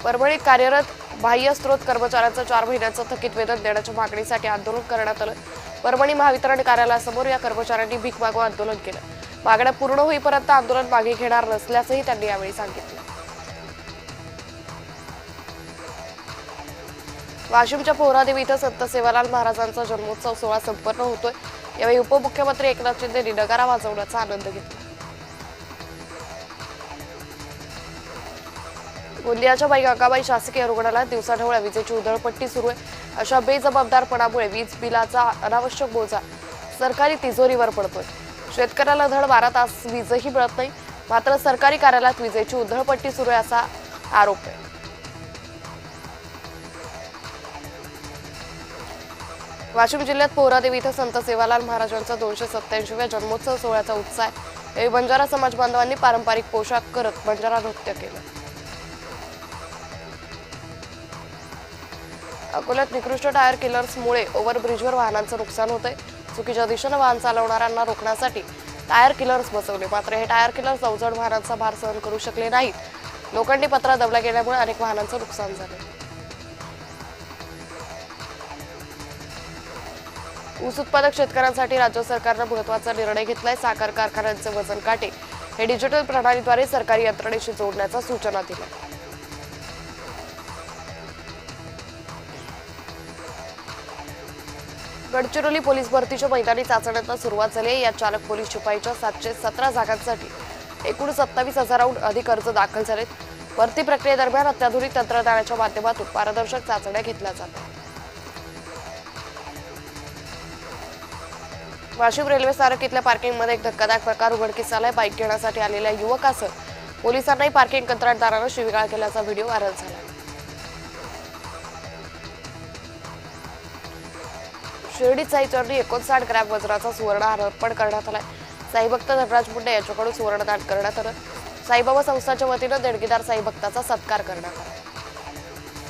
परभणीत कार्यरत बाह्य स्रोत कर्मचाऱ्यांचं 4 महिन्यांचं थकीत वेतन देण्याच्या मागणीसाठी आंदोलन करण्यात आलं। परभणी महावितरण कार्यालयासमोर या कर्मचाऱ्यांनी भीक मागू आंदोलन केलं। मागण्या पूर्ण होईपर्यंत आंदोलन मागे घेणार नसल्याचंही त्यांनी यावेळी सांगितलं। वाशिमच्या पोहरादेवी इथं संत सेवालाल महाराजांचा जन्मोत्सव सोहळा संपन्न होतोय। यावेळी उपमुख्यमंत्री एकनाथ शिंदे नगारा वाजवण्याचा आनंद घेतला। गोंदियाच्या बाई गंगाबाई शासकीय रुग्णालयात दिवसाढवळ्या विजेची उधळपट्टी सुरू आहे। अशा बेजबाबदारपणामुळे वीज बिलाचा अनावश्यक बोजा सरकारी तिजोरीवर पडतोय। शेतकऱ्याला धड 12 तास वीजही मिळत नाही, मात्र सरकारी कार्यालयात विजेची उधळपट्टी सुरू आहे असा आरोप आहे। वाशिम जिल्ह्यात पोहरादेवी इथं संत सेवालाल महाराजांचा 287व्या जन्मोत्सव सोहळ्याचा उत्साह आहे। यावेळी बंजारा समाज बांधवांनी पारंपरिक पोशाख करत बंजारा नृत्य केलं। अकोल्यात निकृष्ट टायर किलर्समुळे ओव्हरब्रिजवर वाहनांचं नुकसान होतंय। चुकीच्या दिशेने वाहन चालवणाऱ्यांना रोखण्यासाठी टायर किलर्स बसवले, मात्र हे टायर किलर्स अवजड वाहनांचा भार सहन करू शकले नाहीत। लोखंडी पत्रा दबल्या गेल्यामुळे अनेक वाहनांचं नुकसान झालं। ऊस उत्पादक शेतकऱ्यांसाठी राज्य सरकारनं महत्त्वाचा निर्णय घेतलाय। साखर कारखान्यांचे वजन काटे हे डिजिटल प्रणालीद्वारे सरकारी यंत्रणेशी जोडण्याच्या सूचना दिल्या। गडचिरोली पोलीस भरतीच्या मैदानी चाचण्यांना सुरुवात झाली आहे। या चालक पोलीस शिपाईच्या 717 जागांसाठी एकूण 27,000हून अधिक अर्ज दाखल झालेत। भरती प्रक्रियेदरम्यान अत्याधुनिक तंत्रज्ञानाच्या माध्यमातून पारदर्शक चाचण्या घेतल्या जातात। वाशिम रेल्वे स्थानक इथल्या पार्किंगमध्ये एक धक्कादायक प्रकार उघडकीस आलाय। बाईक घेण्यासाठी आलेल्या युवकासह पोलिसांनाही पार्किंग कंत्राटदारानं शिवीगाळ केल्याचा व्हिडिओ व्हायरल झाला। शिर्डीत साईचरणी 59 ग्रॅम वजनाचा सुवर्णहार अर्पण करण्यात आलाय। साईभक्त धनराज मुंडे यांच्याकडून सुवर्णदान करण्यात आलं। साईबाबा संस्थाच्या वतीनं देणगीदार साईभक्ताचा सत्कार करण्यात आला।